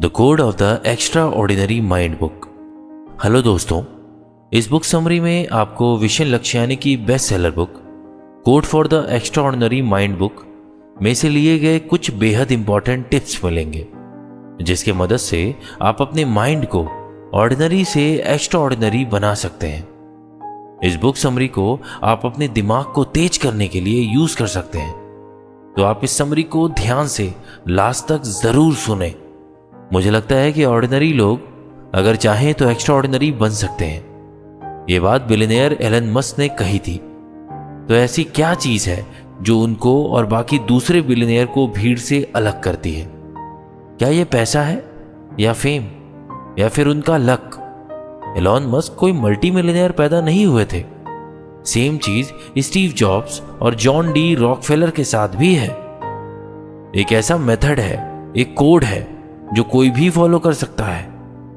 The code of the extra ordinary mind book. Hello दोस्तों, इस book summary में आपको विशेन लक्ष्यानी की best seller book code for the extra ordinary mind book में से लिए गए कुछ बेहद इंपॉर्टेंट टिप्स मिलेंगे, जिसके मदद से आप अपने माइंड को ऑर्डिनरी से एक्स्ट्रा ऑर्डिनरी बना सकते हैं। इस बुक समरी को आप अपने दिमाग को तेज करने के लिए यूज कर सकते हैं, तो आप इस समरी को ध्यान से लास्ट तक जरूर सुने। मुझे लगता है कि ऑर्डिनरी लोग अगर चाहें तो एक्स्ट्रा ऑर्डिनरी बन सकते हैं। ये बात बिलियनियर एलन मस्क ने कही थी। तो ऐसी क्या चीज है जो उनको और बाकी दूसरे बिलियनियर को भीड़ से अलग करती है? क्या ये पैसा है या फेम या फिर उनका लक? एलन मस्क कोई मल्टी मिलियनियर पैदा नहीं हुए थे। सेम चीज स्टीव जॉब्स और जॉन डी रॉकफेलर के साथ भी है। एक ऐसा मेथड है, एक कोड है जो कोई भी फॉलो कर सकता है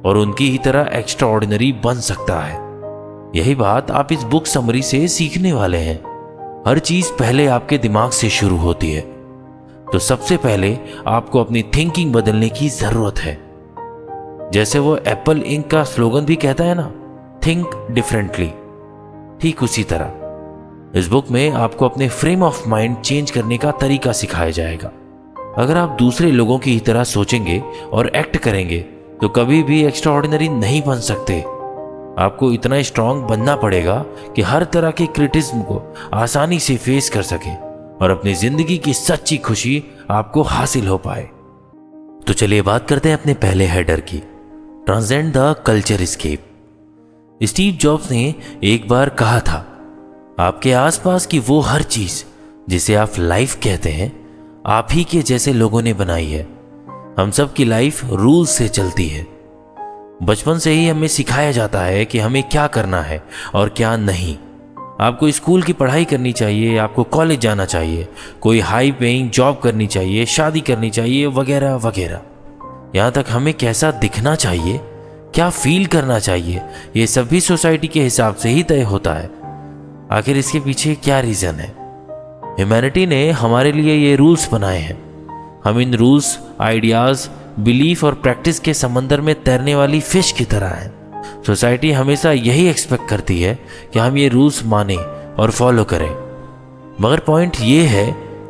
और उनकी ही तरह एक्स्ट्रा ऑर्डिनरी बन सकता है। यही बात आप इस बुक समरी से सीखने वाले हैं। हर चीज पहले आपके दिमाग से शुरू होती है, तो सबसे पहले आपको अपनी थिंकिंग बदलने की जरूरत है। जैसे वो एप्पल इंक का स्लोगन भी कहता है ना, थिंक डिफरेंटली, ठीक उसी तरह इस बुक में आपको अपने फ्रेम ऑफ माइंड चेंज करने का तरीका सिखाया जाएगा। अगर आप दूसरे लोगों की ही तरह सोचेंगे और एक्ट करेंगे तो कभी भी एक्स्ट्रा ऑर्डिनरी नहीं बन सकते। आपको इतना स्ट्रांग बनना पड़ेगा कि हर तरह के क्रिटिसिज्म को आसानी से फेस कर सके और अपनी जिंदगी की सच्ची खुशी आपको हासिल हो पाए। तो चलिए बात करते हैं अपने पहले हेडर की, transcend the culture escape. Steve jobs ने एक बार कहा था, आपके आसपास की वो हर चीज जिसे आप लाइफ कहते हैं आप ही के जैसे लोगों ने बनाई है। हम सब की लाइफ रूल्स से चलती है। बचपन से ही हमें सिखाया जाता है कि हमें क्या करना है और क्या नहीं। आपको स्कूल की पढ़ाई करनी चाहिए, आपको कॉलेज जाना चाहिए, कोई हाई पेइंग जॉब करनी चाहिए, शादी करनी चाहिए, वगैरह वगैरह। यहाँ तक हमें कैसा दिखना चाहिए, क्या फील करना चाहिए, ये सभी सोसाइटी के हिसाब से ही तय होता है। आखिर इसके पीछे क्या रीजन है? ह्यूमैनिटी ने हमारे लिए ये रूल्स बनाए हैं। हम इन रूल्स, आइडियाज, बिलीफ और प्रैक्टिस के समंदर में तैरने वाली फिश की तरह हैं। सोसाइटी हमेशा यही एक्सपेक्ट करती है कि हम ये रूल्स माने और फॉलो करें। मगर पॉइंट ये है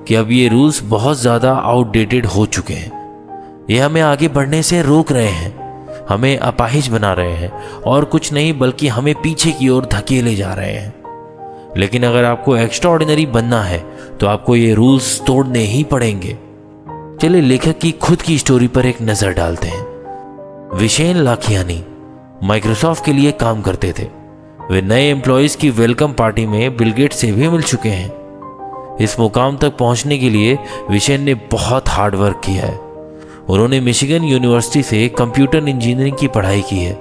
कि अब ये रूल्स बहुत ज़्यादा आउटडेटेड हो चुके हैं। ये हमें आगे बढ़ने से रोक रहे हैं, हमें अपाहिज बना रहे हैं और कुछ नहीं बल्कि हमें पीछे की ओर धकेले जा रहे हैं। लेकिन अगर आपको एक्स्ट्रा ऑर्डिनरी बनना है तो आपको ये रूल्स तोड़ने ही पड़ेंगे। चलिए लेखक की खुद की स्टोरी पर एक नजर डालते हैं। विशेन लक्ष्यानी माइक्रोसॉफ्ट के लिए काम करते थे। वे नए एम्प्लॉयज की वेलकम पार्टी में बिल गेट्स से भी मिल चुके हैं। इस मुकाम तक पहुंचने के लिए विशेन ने बहुत हार्ड वर्क किया है। उन्होंने मिशिगन यूनिवर्सिटी से कंप्यूटर इंजीनियरिंग की पढ़ाई की है।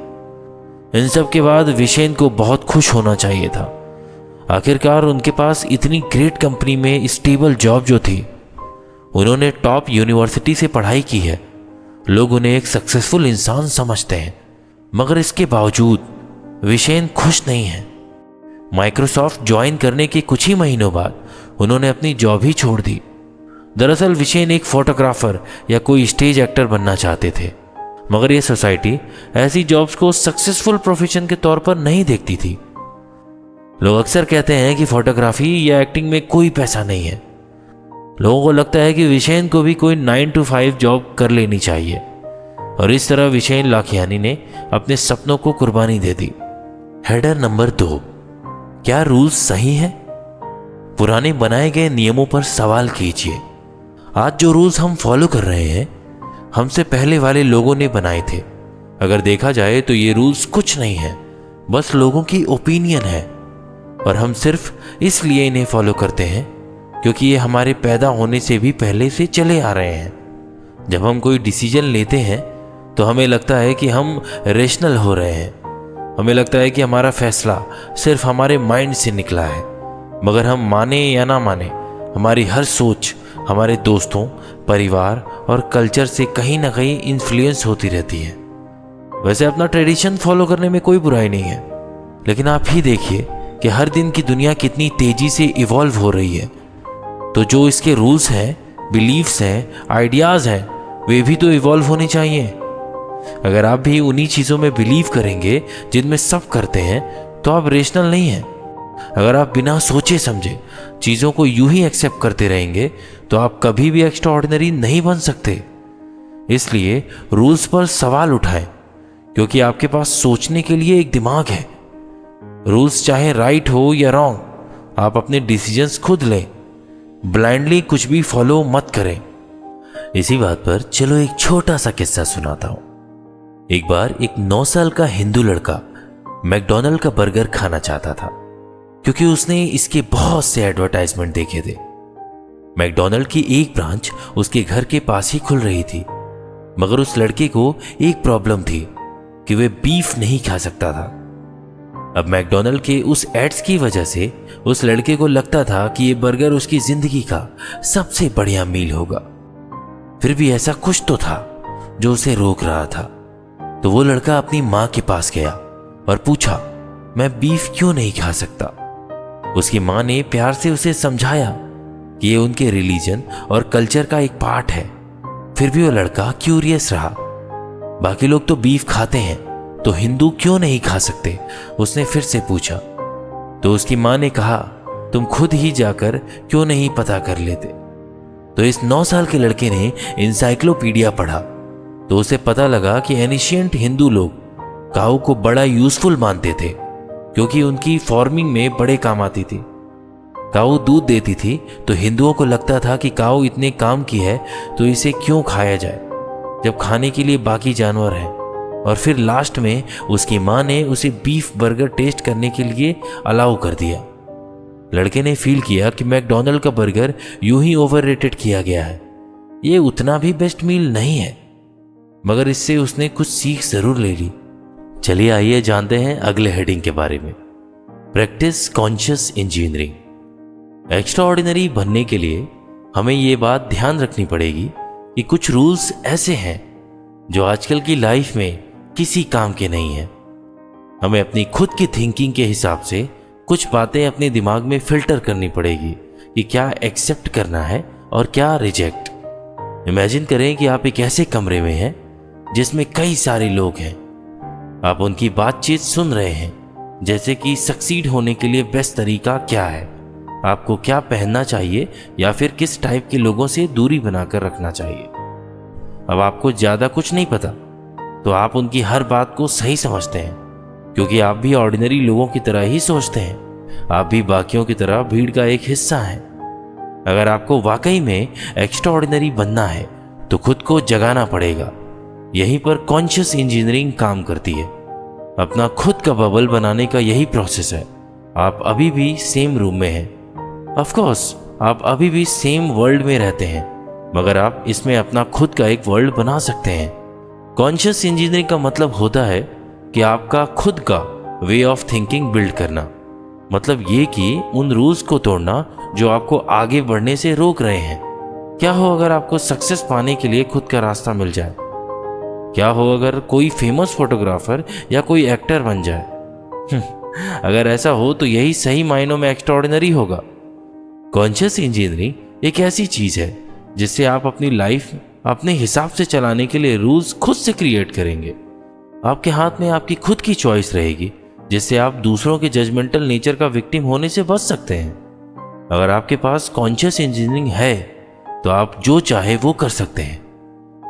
इन सब के बाद विशेन को बहुत खुश होना चाहिए था। आखिरकार उनके पास इतनी ग्रेट कंपनी में स्टेबल जॉब जो थी। उन्होंने टॉप यूनिवर्सिटी से पढ़ाई की है, लोग उन्हें एक सक्सेसफुल इंसान समझते हैं। मगर इसके बावजूद विशेन खुश नहीं है। माइक्रोसॉफ्ट ज्वाइन करने के कुछ ही महीनों बाद उन्होंने अपनी जॉब ही छोड़ दी। दरअसल विशेन एक फोटोग्राफर या कोई स्टेज एक्टर बनना चाहते थे, मगर यह सोसाइटी ऐसी जॉब्स को सक्सेसफुल प्रोफेशन के तौर पर नहीं देखती थी। लोग अक्सर कहते हैं कि फोटोग्राफी या एक्टिंग में कोई पैसा नहीं है। लोगों को लगता है कि विशेन को भी कोई 9 to 5 जॉब कर लेनी चाहिए और इस तरह विशेन लक्ष्यानी ने अपने सपनों को कुर्बानी दे दी। हेडर नंबर 2, क्या रूल्स सही हैं? पुराने बनाए गए नियमों पर सवाल कीजिए। आज जो रूल्स हम फॉलो कर रहे हैं हमसे पहले वाले लोगों ने बनाए थे। अगर देखा जाए तो ये रूल्स कुछ नहीं है, बस लोगों की ओपिनियन है और हम सिर्फ इसलिए इन्हें फॉलो करते हैं क्योंकि ये हमारे पैदा होने से भी पहले से चले आ रहे हैं। जब हम कोई डिसीजन लेते हैं तो हमें लगता है कि हम रेशनल हो रहे हैं। हमें लगता है कि हमारा फैसला सिर्फ हमारे माइंड से निकला है। मगर हम माने या ना माने, हमारी हर सोच हमारे दोस्तों, परिवार और कल्चर से कहीं ना कहीं इन्फ्लुएंस होती रहती है। वैसे अपना ट्रेडिशन फॉलो करने में कोई बुराई नहीं है, लेकिन आप ही देखिए कि हर दिन की दुनिया कितनी तेजी से इवॉल्व हो रही है। तो जो इसके रूल्स हैं, बिलीफ्स हैं, आइडियाज़ हैं, वे भी तो इवॉल्व होने चाहिए। अगर आप भी उन्हीं चीज़ों में बिलीव करेंगे जिनमें सब करते हैं, तो आप रेशनल नहीं हैं। अगर आप बिना सोचे समझे चीज़ों को यूं ही एक्सेप्ट करते रहेंगे, तो आप कभी भी एक्स्ट्रा ऑर्डिनरी नहीं बन सकते। इसलिए रूल्स पर सवाल उठाएं, क्योंकि आपके पास सोचने के लिए एक दिमाग है। रूल्स चाहे राइट हो या रॉन्ग, आप अपने डिसीजंस खुद लें। ब्लाइंडली कुछ भी फॉलो मत करें। इसी बात पर चलो एक छोटा सा किस्सा सुनाता हूं। एक बार एक 9 साल का हिंदू लड़का मैकडॉनल्ड का बर्गर खाना चाहता था, क्योंकि उसने इसके बहुत से एडवर्टाइजमेंट देखे थे। मैकडॉनल्ड की एक ब्रांच उसके घर के पास ही खुल रही थी, मगर उस लड़के को एक प्रॉब्लम थी कि वह बीफ नहीं खा सकता था। अब मैकडॉनल्ड के उस एड्स की वजह से उस लड़के को लगता था कि यह बर्गर उसकी जिंदगी का सबसे बढ़िया मील होगा। फिर भी ऐसा कुछ तो था जो उसे रोक रहा था। तो वो लड़का अपनी माँ के पास गया और पूछा, मैं बीफ क्यों नहीं खा सकता। उसकी माँ ने प्यार से उसे समझाया कि ये उनके रिलीजन और कल्चर का एक पार्ट है। फिर भी वो लड़का क्यूरियस रहा। बाकी लोग तो बीफ खाते हैं, तो हिंदू क्यों नहीं खा सकते, उसने फिर से पूछा। तो उसकी माँ ने कहा, तुम खुद ही जाकर क्यों नहीं पता कर लेते। तो इस 9 साल के लड़के ने इंसाइक्लोपीडिया पढ़ा, तो उसे पता लगा कि एनिशिएंट हिंदू लोग काऊ को बड़ा यूजफुल मानते थे, क्योंकि उनकी फार्मिंग में बड़े काम आती थी। काऊ दूध देती थी, तो हिंदुओं को लगता था कि काऊ इतने काम की है तो इसे क्यों खाया जाए, जब खाने के लिए बाकी जानवर हैं। और फिर लास्ट में उसकी माँ ने उसे बीफ बर्गर टेस्ट करने के लिए अलाउ कर दिया। लड़के ने फील किया कि मैकडॉनल्ड का बर्गर यूं ही ओवररेटेड किया गया है, ये उतना भी बेस्ट मील नहीं है। मगर इससे उसने कुछ सीख जरूर ले ली। चलिए आइए जानते हैं अगले हेडिंग के बारे में, practice conscious engineering. Extra ordinary बनने के लिए हमें ये बात ध्यान रखनी पड़ेगी कि कुछ रूल्स ऐसे हैं जो आजकल की लाइफ में किसी काम के नहीं है। हमें अपनी खुद की थिंकिंग के हिसाब से कुछ बातें अपने दिमाग में फिल्टर करनी पड़ेगी कि क्या एक्सेप्ट करना है और क्या रिजेक्ट। इमेजिन करें कि आप एक ऐसे कमरे में हैं जिसमें कई सारे लोग हैं। आप उनकी बातचीत सुन रहे हैं, जैसे कि सक्सीड होने के लिए बेस्ट तरीका क्या है, आपको क्या पहनना चाहिए, या फिर किस टाइप के लोगों से दूरी बनाकर रखना चाहिए। अब आपको ज़्यादा कुछ नहीं पता, तो आप उनकी हर बात को सही समझते हैं, क्योंकि आप भी ऑर्डिनरी लोगों की तरह ही सोचते हैं। आप भी बाकियों की तरह भीड़ का एक हिस्सा हैं। अगर आपको वाकई में एक्स्ट्रा ऑर्डिनरी बनना है, तो खुद को जगाना पड़ेगा। यहीं पर कॉन्शियस इंजीनियरिंग काम करती है। अपना खुद का बबल बनाने का यही प्रोसेस है। आप अभी भी सेम रूम में हैं। ऑफ कोर्स आप अभी भी सेम वर्ल्ड में रहते हैं, मगर आप इसमें अपना खुद का एक वर्ल्ड बना सकते हैं। कॉन्शियस इंजीनियरिंग का मतलब होता है कि आपका खुद का वे ऑफ थिंकिंग बिल्ड करना। मतलब ये कि उन रूल्स को तोड़ना जो आपको आगे बढ़ने से रोक रहे हैं। क्या हो अगर आपको सक्सेस पाने के लिए खुद का रास्ता मिल जाए? क्या हो अगर कोई फेमस फोटोग्राफर या कोई एक्टर बन जाए? अगर ऐसा हो तो यही सही मायनों में एक्स्ट्राऑर्डिनरी होगा। कॉन्शियस इंजीनियरिंग एक ऐसी चीज है जिससे आप अपनी लाइफ अपने हिसाब से चलाने के लिए रूल्स खुद से क्रिएट करेंगे। आपके हाथ में आपकी खुद की चॉइस रहेगी, जिससे आप दूसरों के जजमेंटल नेचर का विक्टिम होने से बच सकते हैं। अगर आपके पास कॉन्शियस इंजीनियरिंग है तो आप जो चाहे वो कर सकते हैं,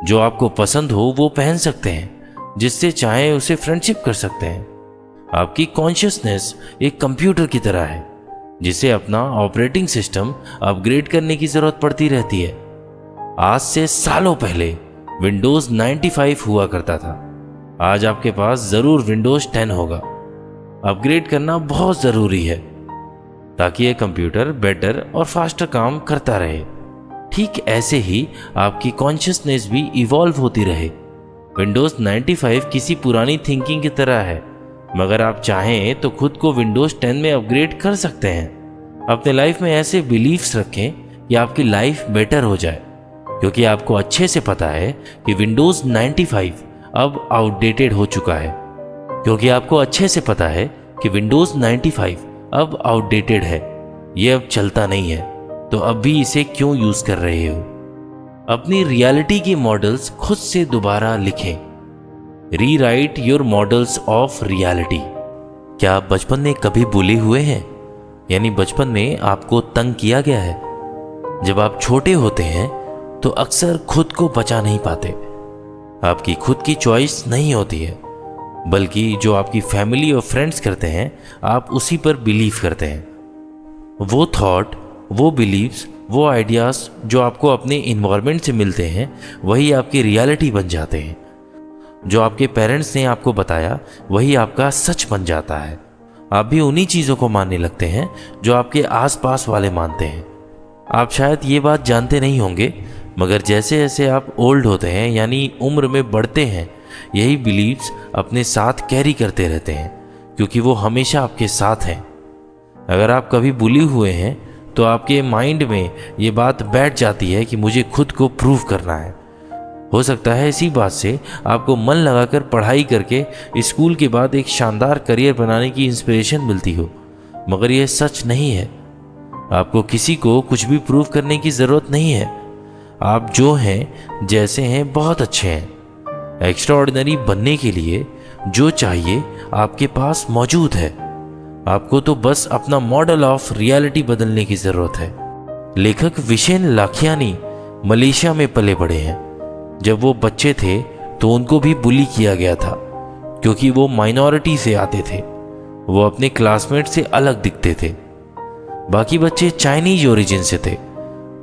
जो आपको पसंद हो वो पहन सकते हैं, जिससे चाहे उसे फ्रेंडशिप कर सकते हैं। आपकी कॉन्शियसनेस एक कंप्यूटर की तरह है, जिसे अपना ऑपरेटिंग सिस्टम अपग्रेड करने की जरूरत पड़ती रहती है। आज से सालों पहले विंडोज 95 हुआ करता था, आज आपके पास जरूर विंडोज 10 होगा। अपग्रेड करना बहुत जरूरी है ताकि यह कंप्यूटर बेटर और फास्टर काम करता रहे। ठीक ऐसे ही आपकी कॉन्शियसनेस भी इवॉल्व होती रहे। विंडोज 95 किसी पुरानी थिंकिंग की तरह है, मगर आप चाहें तो खुद को विंडोज 10 में अपग्रेड कर सकते हैं। अपने लाइफ में ऐसे बिलीफ्स रखें कि आपकी लाइफ बेटर हो जाए, क्योंकि आपको अच्छे से पता है कि विंडोज 95 अब आउटडेटेड हो चुका है। क्योंकि आपको अच्छे से पता है कि विंडोज 95 अब आउटडेटेड है, ये अब चलता नहीं है, तो अब भी इसे क्यों यूज कर रहे हो? अपनी रियलिटी के मॉडल्स खुद से दोबारा लिखें। Rewrite your models of reality. क्या आप बचपन में कभी बुली हुए हैं, यानी बचपन में आपको तंग किया गया है? जब आप छोटे होते हैं तो अक्सर खुद को बचा नहीं पाते। आपकी खुद की चॉइस नहीं होती है, बल्कि जो आपकी फैमिली और फ्रेंड्स करते हैं आप उसी पर बिलीव करते हैं। वो थॉट, वो बिलीव्स, वो आइडियाज़ जो आपको अपने इन्वायरमेंट से मिलते हैं वही आपकी रियलिटी बन जाते हैं। जो आपके पेरेंट्स ने आपको बताया वही आपका सच बन जाता है। आप भी उन्हीं चीज़ों को मानने लगते हैं जो आपके आसपास वाले मानते हैं। आप शायद ये बात जानते नहीं होंगे, मगर जैसे जैसे आप ओल्ड होते हैं यानी उम्र में बढ़ते हैं, यही बिलीव्स अपने साथ कैरी करते रहते हैं, क्योंकि वो हमेशा आपके साथ हैं। अगर आप कभी बुली हुए हैं तो आपके माइंड में ये बात बैठ जाती है कि मुझे खुद को प्रूव करना है। हो सकता है इसी बात से आपको मन लगाकर पढ़ाई करके स्कूल के बाद एक शानदार करियर बनाने की इंस्पिरेशन मिलती हो, मगर यह सच नहीं है। आपको किसी को कुछ भी प्रूव करने की ज़रूरत नहीं है। आप जो हैं, जैसे हैं, बहुत अच्छे हैं। एक्स्ट्राऑर्डिनरी बनने के लिए जो चाहिए आपके पास मौजूद है। आपको तो बस अपना मॉडल ऑफ रियलिटी बदलने की ज़रूरत है। लेखक विशेन लाखियानी मलेशिया में पले बड़े हैं। जब वो बच्चे थे तो उनको भी बुली किया गया था, क्योंकि वो माइनॉरिटी से आते थे। वो अपने क्लासमेट से अलग दिखते थे। बाकी बच्चे चाइनीज ओरिजिन से थे,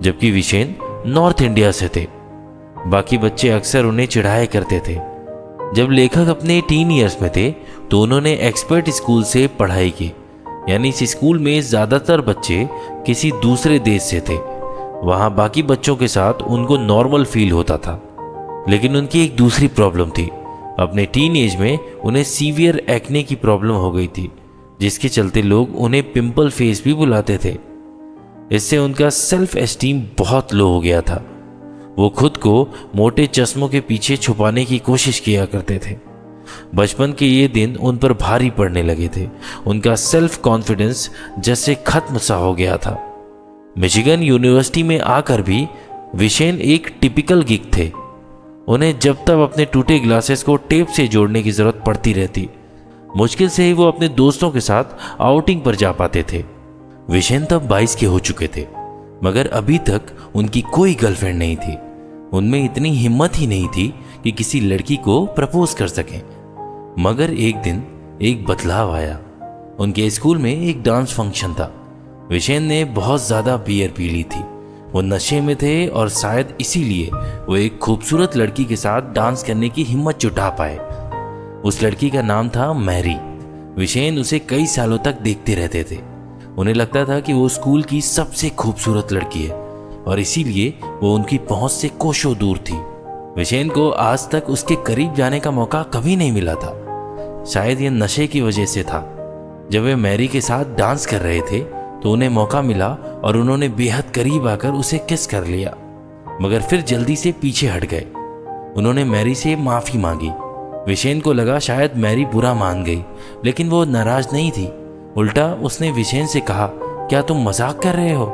जबकि विशेन नॉर्थ इंडिया से थे। बाकी बच्चे अक्सर उन्हें चिढ़ाया करते थे। जब लेखक अपने टीन ईयर्स में थे तो उन्होंने एक्सपर्ट स्कूल से पढ़ाई की, यानी इस स्कूल में ज़्यादातर बच्चे किसी दूसरे देश से थे। वहाँ बाकी बच्चों के साथ उनको नॉर्मल फील होता था, लेकिन उनकी एक दूसरी प्रॉब्लम थी। अपने टीन एज में उन्हें सीवियर एक्ने की प्रॉब्लम हो गई थी, जिसके चलते लोग उन्हें पिंपल फेस भी बुलाते थे। इससे उनका सेल्फ एस्टीम बहुत लो हो गया था। वो खुद को मोटे चश्मों के पीछे छुपाने की कोशिश किया करते थे। बचपन के ये दिन उन पर भारी पड़ने लगे थे। उनका सेल्फ कॉन्फिडेंस जैसे खत्म सा हो गया था। मिशिगन यूनिवर्सिटी में आकर भी विशेन एक टिपिकल गिग थे। उन्हें जब तक अपने टूटे ग्लासेस को टेप से जोड़ने की जरूरत पड़ती रहती। मुश्किल से ही वो अपने दोस्तों के साथ आउटिंग पर जा पाते थे। विशेन तब 22 के हो चुके थे, मगर अभी तक उनकी कोई गर्लफ्रेंड नहीं थी। उनमें इतनी हिम्मत ही नहीं थी कि किसी लड़की को प्रपोज कर सकें। मगर एक दिन एक बदलाव आया। उनके स्कूल में एक डांस फंक्शन था। विशेन ने बहुत ज़्यादा बियर पी ली थी। वो नशे में थे और शायद इसीलिए वो एक खूबसूरत लड़की के साथ डांस करने की हिम्मत जुटा पाए। उस लड़की का नाम था मैरी। विशेन उसे कई सालों तक देखते रहते थे। उन्हें लगता था कि वो स्कूल की सबसे खूबसूरत लड़की है और इसीलिए वो उनकी पहुंच से कोसों दूर थी। विशेन को आज तक उसके करीब जाने का मौका कभी नहीं मिला था। शायद ये नशे की वजह से था। जब वे मैरी के साथ डांस कर रहे थे तो उन्हें मौका मिला और उन्होंने बेहद करीब आकर उसे किस कर लिया, मगर फिर जल्दी से पीछे हट गए। उन्होंने मैरी से माफ़ी मांगी। विशेन को लगा शायद मैरी बुरा मान गई, लेकिन वो नाराज नहीं थी। उल्टा उसने विशेन से कहा, क्या तुम मजाक कर रहे हो?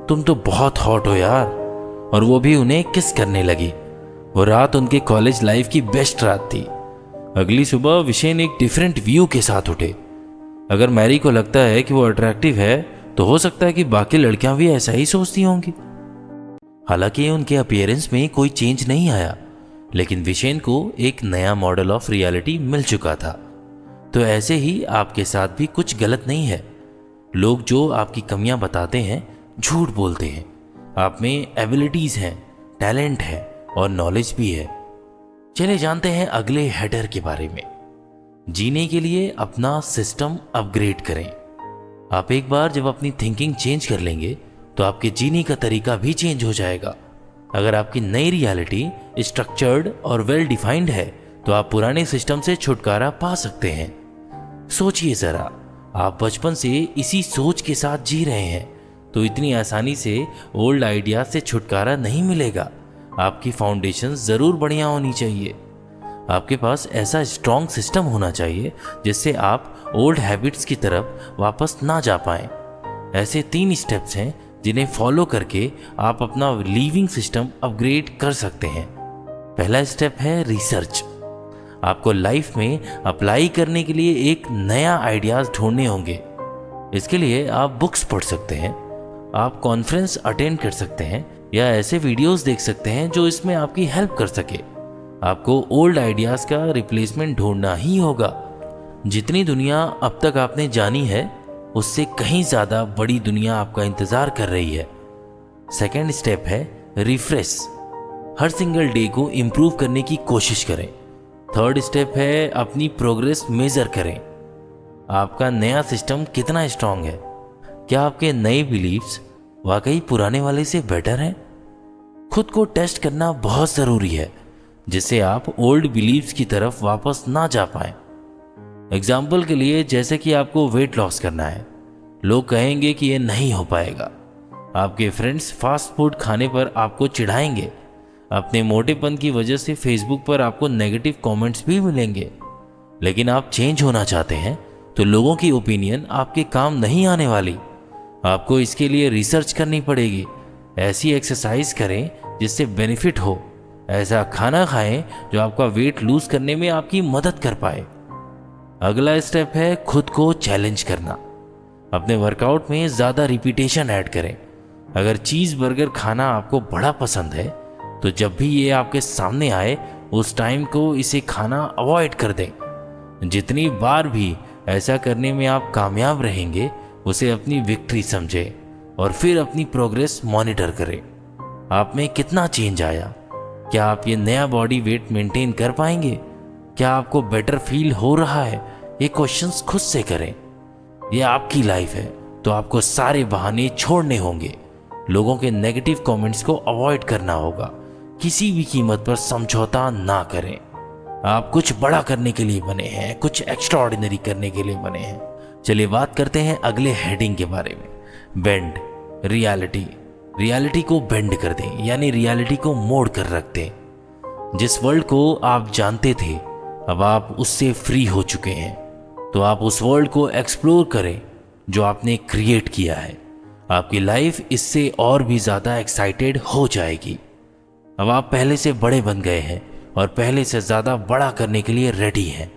तुम तो बहुत हॉट हो यार। और वो भी उन्हें किस करने लगी। वो रात उनके कॉलेज लाइफ की बेस्ट रात थी। अगली सुबह विशेन एक डिफरेंट व्यू के साथ उठे। अगर मैरी को लगता है कि वो अट्रैक्टिव है तो हो सकता है कि बाकी लड़कियां भी ऐसा ही सोचती होंगी। हालांकि उनके अपीयरेंस में कोई चेंज नहीं आया, लेकिन विशेन को एक नया मॉडल ऑफ रियलिटी मिल चुका था। तो ऐसे ही आपके साथ भी कुछ गलत नहीं है। लोग जो आपकी कमियां बताते हैं झूठ बोलते हैं। आप में एबिलिटीज़ हैं, टैलेंट है और नॉलेज भी है। चले जानते हैं अगले हेडर के बारे में। जीने के लिए अपना सिस्टम अपग्रेड करें। आप एक बार जब अपनी थिंकिंग चेंज कर लेंगे तो आपके जीने का तरीका भी चेंज हो जाएगा। अगर आपकी नई रियलिटी स्ट्रक्चर्ड और वेल डिफाइंड है तो आप पुराने सिस्टम से छुटकारा पा सकते हैं। सोचिए ज़रा, आप बचपन से इसी सोच के साथ जी रहे हैं तो इतनी आसानी से ओल्ड आइडिया से छुटकारा नहीं मिलेगा। आपकी फाउंडेशन ज़रूर बढ़िया होनी चाहिए। आपके पास ऐसा स्ट्रॉन्ग सिस्टम होना चाहिए जिससे आप ओल्ड हैबिट्स की तरफ वापस ना जा पाएं। ऐसे 3 स्टेप्स हैं जिन्हें फॉलो करके आप अपना लिविंग सिस्टम अपग्रेड कर सकते हैं। पहला स्टेप है रिसर्च। आपको लाइफ में अप्लाई करने के लिए एक नया आइडियाज ढूंढने होंगे। इसके लिए आप बुक्स पढ़ सकते हैं, आप कॉन्फ्रेंस अटेंड कर सकते हैं या ऐसे वीडियोस देख सकते हैं जो इसमें आपकी हेल्प कर सके। आपको ओल्ड आइडियाज का रिप्लेसमेंट ढूंढना ही होगा। जितनी दुनिया अब तक आपने जानी है उससे कहीं ज़्यादा बड़ी दुनिया आपका इंतज़ार कर रही है। सेकेंड स्टेप है रिफ्रेश। हर सिंगल डे को इम्प्रूव करने की कोशिश करें। थर्ड स्टेप है अपनी प्रोग्रेस मेज़र करें। आपका नया सिस्टम कितना स्ट्रांग है? क्या आपके नए बिलीव्स वाकई पुराने वाले से बेटर हैं? खुद को टेस्ट करना बहुत ज़रूरी है जिससे आप ओल्ड बिलीव्स की तरफ वापस ना जा पाएं। एग्जाम्पल के लिए, जैसे कि आपको वेट लॉस करना है, लोग कहेंगे कि ये नहीं हो पाएगा। आपके फ्रेंड्स फास्ट फूड खाने पर आपको चिढ़ाएंगे। अपने मोटेपन की वजह से फेसबुक पर आपको नेगेटिव कमेंट्स भी मिलेंगे। लेकिन आप चेंज होना चाहते हैं तो लोगों की ओपिनियन आपके काम नहीं आने वाली। आपको इसके लिए रिसर्च करनी पड़ेगी। ऐसी एक्सरसाइज करें जिससे बेनिफिट हो। ऐसा खाना खाएं जो आपका वेट लूज करने में आपकी मदद कर पाए। अगला स्टेप है खुद को चैलेंज करना। अपने वर्कआउट में ज़्यादा रिपीटेशन ऐड करें। अगर चीज़ बर्गर खाना आपको बड़ा पसंद है तो जब भी ये आपके सामने आए उस टाइम को इसे खाना अवॉइड कर दें। जितनी बार भी ऐसा करने में आप कामयाब रहेंगे उसे अपनी विक्ट्री समझें और फिर अपनी प्रोग्रेस मॉनिटर करें। आप में कितना चेंज आया? क्या आप ये नया बॉडी वेट मेंटेन कर पाएंगे? क्या आपको बेटर फील हो रहा है? ये क्वेश्चंस खुद से करें। ये आपकी लाइफ है तो आपको सारे बहाने छोड़ने होंगे। लोगों के नेगेटिव कमेंट्स को अवॉइड करना होगा। किसी भी कीमत पर समझौता ना करें। आप कुछ बड़ा करने के लिए बने हैं, कुछ एक्स्ट्राऑर्डिनरी करने के लिए बने हैं। चलिए बात करते हैं अगले हेडिंग के बारे में। Bend reality. रियलिटी को बेंड कर दें, यानी रियलिटी को मोड़ कर रख दें। जिस वर्ल्ड को आप जानते थे अब आप उससे फ्री हो चुके हैं, तो आप उस वर्ल्ड को एक्सप्लोर करें जो आपने क्रिएट किया है। आपकी लाइफ इससे और भी ज़्यादा एक्साइटेड हो जाएगी। अब आप पहले से बड़े बन गए हैं और पहले से ज़्यादा बड़ा करने के लिए रेडी हैं।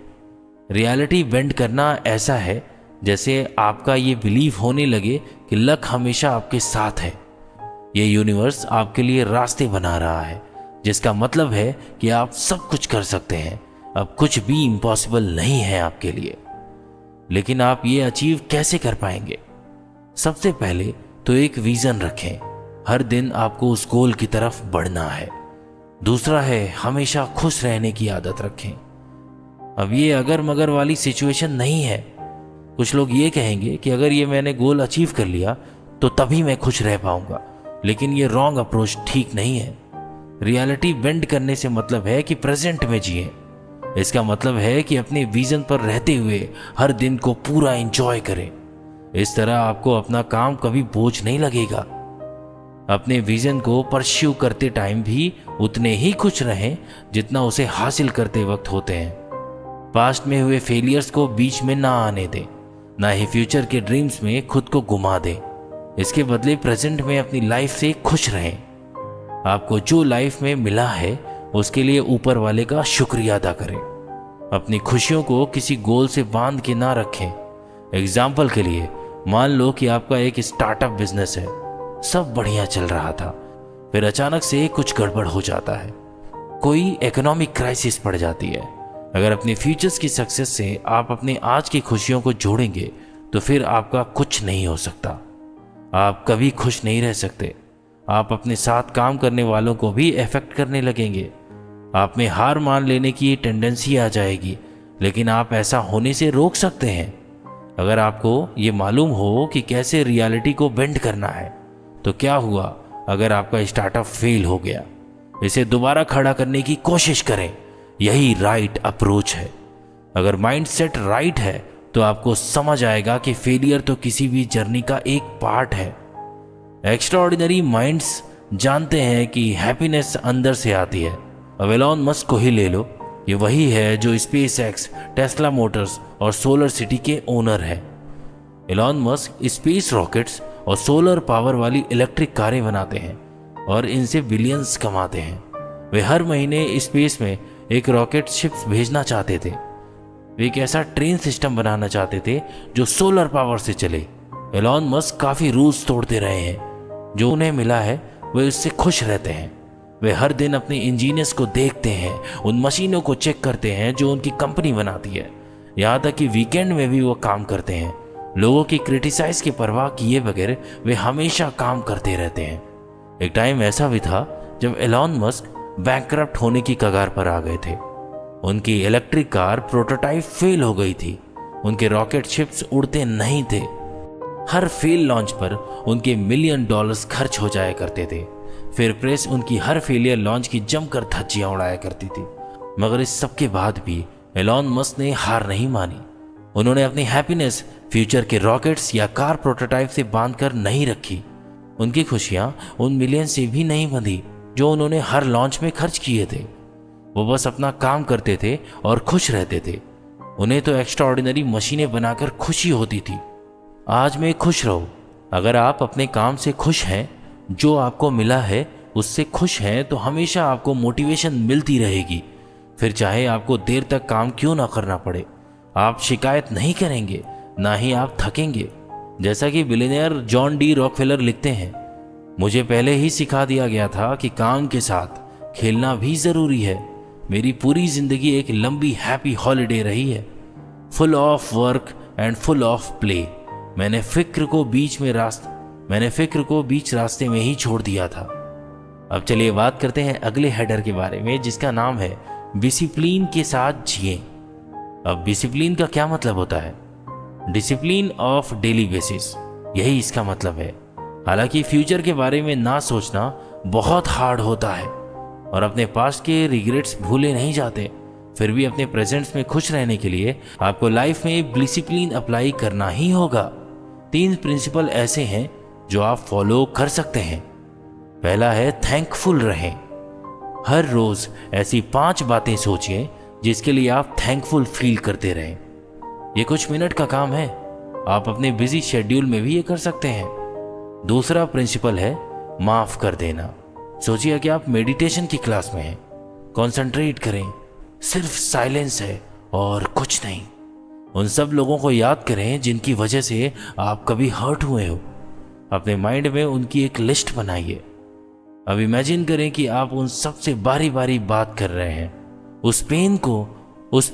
रियलिटी बेंड करना ऐसा है जैसे आपका ये बिलीव होने लगे कि लक हमेशा आपके साथ है। ये यूनिवर्स आपके लिए रास्ते बना रहा है, जिसका मतलब है कि आप सब कुछ कर सकते हैं। अब कुछ भी इम्पॉसिबल नहीं है आपके लिए। लेकिन आप ये अचीव कैसे कर पाएंगे? सबसे पहले तो एक विजन रखें। हर दिन आपको उस गोल की तरफ बढ़ना है। दूसरा है हमेशा खुश रहने की आदत रखें। अब ये अगर मगर वाली सिचुएशन नहीं है। कुछ लोग ये कहेंगे कि अगर ये मैंने गोल अचीव कर लिया तो तभी मैं खुश रह पाऊंगा, लेकिन ये रॉन्ग अप्रोच ठीक नहीं है। रियलिटी बेंड करने से मतलब है कि प्रेजेंट में जिए। इसका मतलब है कि अपने विजन पर रहते हुए हर दिन को पूरा एंजॉय करें। इस तरह आपको अपना काम कभी बोझ नहीं लगेगा। अपने विजन को परस्यू करते टाइम भी उतने ही खुश रहें जितना उसे हासिल करते वक्त होते हैं। पास्ट में हुए फेलियर्स को बीच में ना आने दें, ना ही फ्यूचर के ड्रीम्स में खुद को गुमा दें। इसके बदले प्रेजेंट में अपनी लाइफ से खुश रहें। आपको जो लाइफ में मिला है उसके लिए ऊपर वाले का शुक्रिया अदा करें। अपनी खुशियों को किसी गोल से बांध के ना रखें। एग्जाम्पल के लिए, मान लो कि आपका एक स्टार्टअप बिजनेस है, सब बढ़िया चल रहा था, फिर अचानक से कुछ गड़बड़ हो जाता है, कोई इकोनॉमिक क्राइसिस पड़ जाती है। अगर अपने फ्यूचर्स की सक्सेस से आप अपने आज की खुशियों को जोड़ेंगे तो फिर आपका कुछ नहीं हो सकता। आप कभी खुश नहीं रह सकते। आप अपने साथ काम करने वालों को भी अफेक्ट करने लगेंगे। आप में हार मान लेने की टेंडेंसी आ जाएगी, लेकिन आप ऐसा होने से रोक सकते हैं। अगर आपको ये मालूम हो कि कैसे रियलिटी को बेंड करना है, तो क्या हुआ अगर आपका स्टार्टअप फेल हो गया? इसे दोबारा खड़ा करने की कोशिश करें। यही राइट अप्रोच है। अगर माइंडसेट राइट है तो आपको समझ आएगा कि फेलियर तो किसी भी जर्नी का एक पार्ट है। एक्स्ट्राऑर्डिनरी माइंड्स जानते हैं कि हैप्पीनेस अंदर से आती है। अब एलॉन मस्क को ही ले लो, ये वही है जो स्पेस एक्स, टेस्ला मोटर्स और सोलर सिटी के ओनर है। एलॉन मस्क स्पेस रॉकेट्स और सोलर पावर वाली इलेक्ट्रिक कारें बनाते हैं और इनसे बिलियंस कमाते हैं। वे हर महीने स्पेस में एक रॉकेट शिप्स भेजना चाहते थे। वे एक ऐसा ट्रेन सिस्टम बनाना चाहते थे जो सोलर पावर से चले। एलॉन मस्क काफ़ी रूल्स तोड़ते रहे हैं। जो उन्हें मिला है वे उससे खुश रहते हैं। वे हर दिन अपने इंजीनियर्स को देखते हैं, उन मशीनों को चेक करते हैं जो उनकी कंपनी बनाती है। यहाँ तक कि वीकेंड में भी वो काम करते हैं। लोगों की क्रिटिसाइज की परवाह किए बगैर वे हमेशा काम करते रहते हैं। एक टाइम ऐसा भी था जब एलॉन मस्क बैंकरप्ट होने की कगार पर आ गए थे। उनकी इलेक्ट्रिक कार प्रोटोटाइप फेल हो गई थी। उनके रॉकेट शिप्स उड़ते नहीं थे। हर फेल लॉन्च पर उनके $1 मिलियन खर्च हो जाया करते थे। फिर प्रेस उनकी हर फेलियर लॉन्च की जमकर धज्जियां उड़ाया करती थी। मगर इस सब के बाद भी एलॉन मस्क ने हार नहीं मानी। उन्होंने अपनी हैप्पीनेस फ्यूचर के रॉकेट्स या कार प्रोटोटाइप से बांधकर नहीं रखी। उनकी खुशियां उन मिलियन से भी नहीं बंधी जो उन्होंने हर लॉन्च में खर्च किए थे। वो बस अपना काम करते थे और खुश रहते थे। उन्हें तो एक्स्ट्राऑर्डिनरी मशीनें बनाकर खुशी होती थी। आज में खुश रहो। अगर आप अपने काम से खुश हैं, जो आपको मिला है उससे खुश हैं, तो हमेशा आपको मोटिवेशन मिलती रहेगी। फिर चाहे आपको देर तक काम क्यों ना करना पड़े, आप शिकायत नहीं करेंगे, ना ही आप थकेंगे। जैसा कि बिलियनियर जॉन डी रॉकफेलर लिखते हैं, मुझे पहले ही सिखा दिया गया था कि काम के साथ खेलना भी ज़रूरी है। मेरी पूरी ज़िंदगी एक लंबी हैप्पी हॉलिडे रही है, full of work and full of play. मैंने फिक्र को बीच रास्ते में ही छोड़ दिया था। अब चलिए बात करते हैं अगले हेडर के बारे में, जिसका नाम है डिसिप्लिन के साथ जिए। अब डिसिप्लिन का क्या मतलब होता है? डिसिप्लिन ऑफ डेली बेसिस, यही इसका मतलब है। हालांकि फ्यूचर के बारे में ना सोचना बहुत हार्ड होता है और अपने पास्ट के रिग्रेट्स भूले नहीं जाते, फिर भी अपने प्रेजेंट्स में खुश रहने के लिए आपको लाइफ में डिसिप्लिन अप्लाई करना ही होगा। 3 प्रिंसिपल ऐसे हैं जो आप फॉलो कर सकते हैं। पहला है थैंकफुल रहें। हर रोज ऐसी 5 बातें सोचिए जिसके लिए आप थैंकफुल फील करते रहें। ये कुछ मिनट का काम है, आप अपने बिजी शेड्यूल में भी ये कर सकते हैं। दूसरा प्रिंसिपल है माफ कर देना। सोचिए कि आप मेडिटेशन की क्लास में हैं, कंसंट्रेट करें, सिर्फ साइलेंस है और कुछ नहीं। उन सब लोगों को याद करें जिनकी वजह से आप कभी हर्ट हुए हो। अपने माइंड में उनकी एक लिस्ट बनाइए। अब इमेजिन करें कि आप उन सब से बारी बारी बात कर रहे हैं। उस पेन को, उस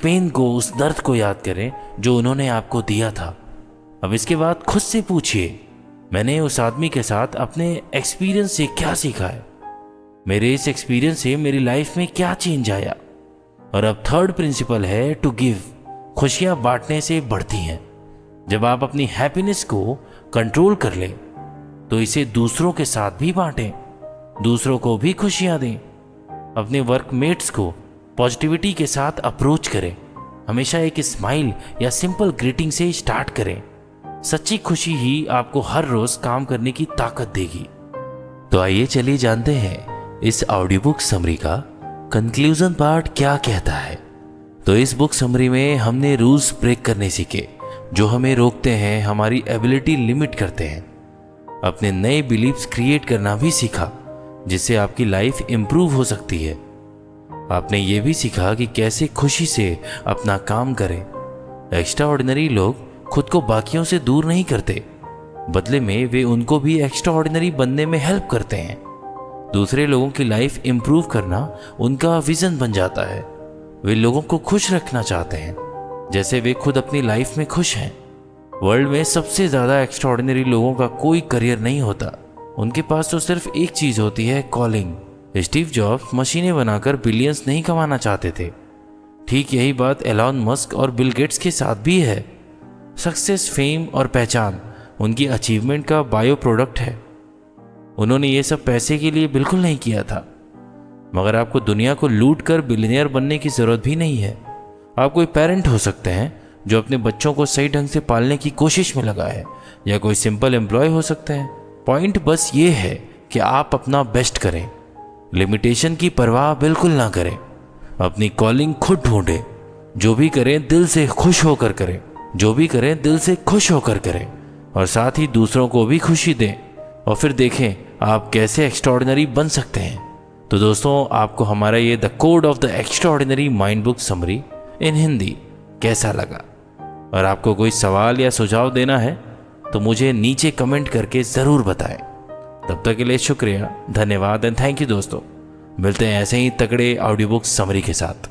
दर्द को याद करें जो उन्होंने आपको दिया था। अब इसके बाद खुद से पूछिए, मैंने उस आदमी के साथ अपने एक्सपीरियंस से क्या सीखा है? मेरे इस एक्सपीरियंस से मेरी लाइफ में क्या चेंज आया? और अब थर्ड प्रिंसिपल है टू गिव। खुशियां बांटने से बढ़ती हैं। जब आप अपनी हैप्पीनेस को कंट्रोल कर लें तो इसे दूसरों के साथ भी बांटें, दूसरों को भी खुशियां दें। अपने वर्कमेट्स को पॉजिटिविटी के साथ अप्रोच करें। हमेशा एक स्माइल या सिंपल ग्रीटिंग से स्टार्ट करें। सच्ची खुशी ही आपको हर रोज काम करने की ताकत देगी। तो आइए चलिए जानते हैं इस ऑडियो बुक समरी का कंक्लूजन पार्ट क्या कहता है। तो इस बुक समरी में हमने रूल्स ब्रेक करने सीखे जो हमें रोकते हैं, हमारी एबिलिटी लिमिट करते हैं। अपने नए बिलीव्स क्रिएट करना भी सीखा जिससे आपकी लाइफ इंप्रूव हो सकती है। आपने ये भी सीखा कि कैसे खुशी से अपना काम करें। एक्स्ट्रा ऑर्डिनरी लोग खुद को बाकियों से दूर नहीं करते, बदले में वे उनको भी एक्स्ट्रा ऑर्डिनरी बनने में हेल्प करते हैं। दूसरे लोगों की लाइफ इंप्रूव करना उनका विजन बन जाता है। वे लोगों को खुश रखना चाहते हैं जैसे वे खुद अपनी लाइफ में खुश हैं। वर्ल्ड में सबसे ज़्यादा एक्स्ट्राऑर्डिनरी लोगों का कोई करियर नहीं होता। उनके पास तो सिर्फ एक चीज़ होती है, कॉलिंग। स्टीव जॉब्स मशीनें बनाकर बिलियंस नहीं कमाना चाहते थे। ठीक यही बात एलॉन मस्क और बिल गेट्स के साथ भी है। सक्सेस, फेम और पहचान उनकी अचीवमेंट का बायो प्रोडक्ट है। उन्होंने ये सब पैसे के लिए बिल्कुल नहीं किया था। मगर आपको दुनिया को लूट कर बिलियनियर बनने की ज़रूरत भी नहीं है। आप कोई पेरेंट हो सकते हैं जो अपने बच्चों को सही ढंग से पालने की कोशिश में लगा है, या कोई सिंपल एम्प्लॉय हो सकते हैं। पॉइंट बस ये है कि आप अपना बेस्ट करें, लिमिटेशन की परवाह बिल्कुल ना करें, अपनी कॉलिंग खुद ढूंढें। जो भी करें दिल से खुश होकर करें, और साथ ही दूसरों को भी खुशी दें। और फिर देखें आप कैसे एक्स्ट्राऑर्डिनरी बन सकते हैं। तो दोस्तों, आपको हमारा ये the code of the extraordinary mind book summary इन हिंदी कैसा लगा? और आपको कोई सवाल या सुझाव देना है तो मुझे नीचे कमेंट करके ज़रूर बताएं। तब तक के लिए शुक्रिया, धन्यवाद एंड थैंक यू दोस्तों। मिलते हैं ऐसे ही तगड़े ऑडियो बुक समरी के साथ।